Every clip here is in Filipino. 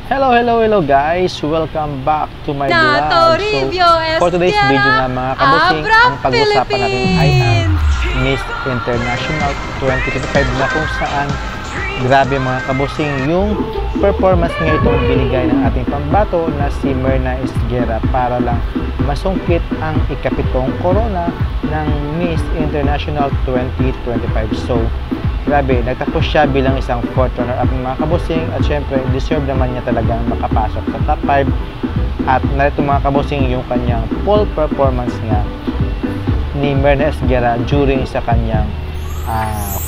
Hello guys! Welcome back to my vlog. So, for today's video na mga kabusing, ang pag-usapan natin ay ang Miss International 2025 na kung saan grabe mga kabusing yung performance nga itong binigay ng ating pambato na si Myrna Esguerra para lang masungkit ang ikapitong corona ng Miss International 2025. So, grabe, nagtapos siya bilang isang fourth runner-up ng mga kabusing at syempre, deserve naman niya talagang makapasok sa top 5 at narito mga kabusing yung kanyang full performance nga ni Myrna Esguerra during sa kanyang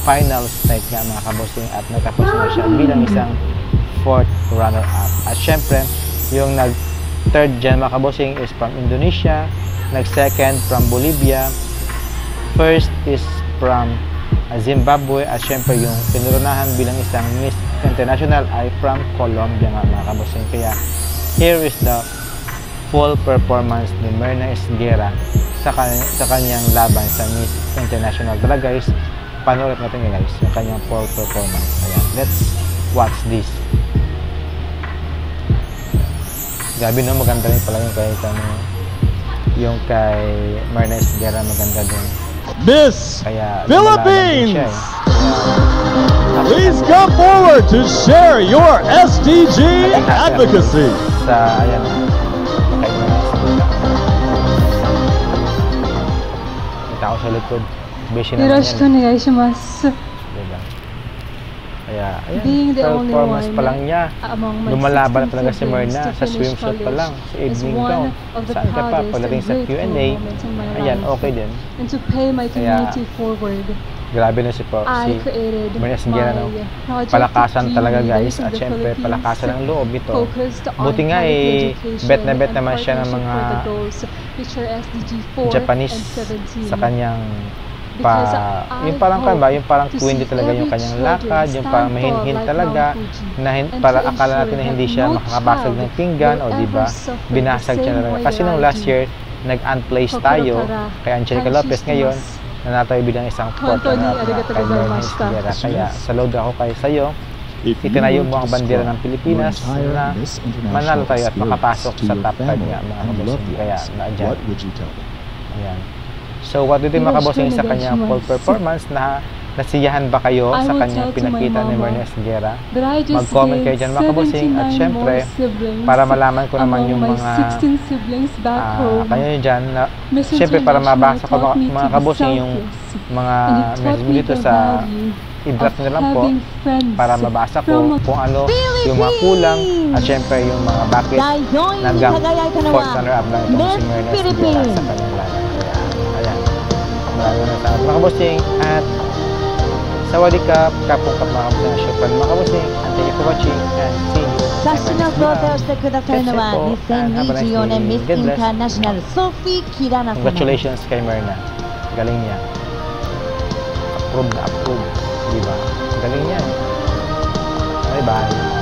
final night nga mga kabusing at nagtapos na siya bilang isang fourth runner-up at syempre, yung nag-third dyan mga kabusing is from Indonesia, nag-second from Bolivia, first is from Zimbabwe at syempre yung pinurunahan bilang isang Miss International ay from Colombia mga kabusing. Kaya here is the full performance ni Myrna Esguerra sa kanyang laban sa Miss International. Tara guys, panoorin natin guys yung kanyang full performance. Ayan, let's watch this. Gabi no, maganda rin pala yung kay Myrna Esguerra, maganda din. Miss Philippines! Please come forward to share your SDG advocacy. Sa, ayan, may tao sa likod. Busy naman yan. Kaya, ayan, performance pa lang niya. Lumalaban na talaga si Myrna sa swimsuit pa lang, sa evening gown. Saan ka pa? Pagdating sa Q&A, ayan, okay din. Kaya, grabe na si Myrna Esguerra, no? Palakasan talaga guys, at syempre, palakasan ang loob ito. Buti nga bet na bet naman siya ng mga Japanese sa kanyang yung parang yung parang queen talaga yung kanyang lakad, yung parang mahinhin talaga na para akala natin na hindi siya makakabasag ng pinggan o diba, binasag siya talaga. Kasi nung last year nag-unplace tayo kay Angelica Lopez, ngayon nanatayo bilang isang fourth runner-up na kay Myrna Esguerra. Kaya salud ako kayo sa'yo, itinayo mo ang bandera ng Pilipinas na manalo tayo at makapasok sa top 5 nga mga kabusing. Kaya naadyan. Ayan. So, what do you mga kabusing sa kanyang full performance? Nasiyahan ba kayo sa kanyang pinakita ni Myrna Esguerra? Mag-comment kayo dyan mga kabusing. At syempre, para malaman ko naman yung mga kayo dyan, syempre para mabasa ko mga kabusing yung mga message dito sa i-drop nyo lang po para mabasa ko kung ano yung mga kulang at syempre yung mga bakit hanggang fourth runner-up lang itong si Myrna Esguerra sa kanyang laban. Maraming na mga kabusing at sawadikap, kapong mga kabusing na mga kabusing, and thank you for watching and see you. 雑誌のフォトをしてくださるのは2024年ミスインターナショナルソフィー・キラナ様。 Congratulations kay Myrna. Galing niya. Approve na approve. Diba? Galing niya. Bye bye.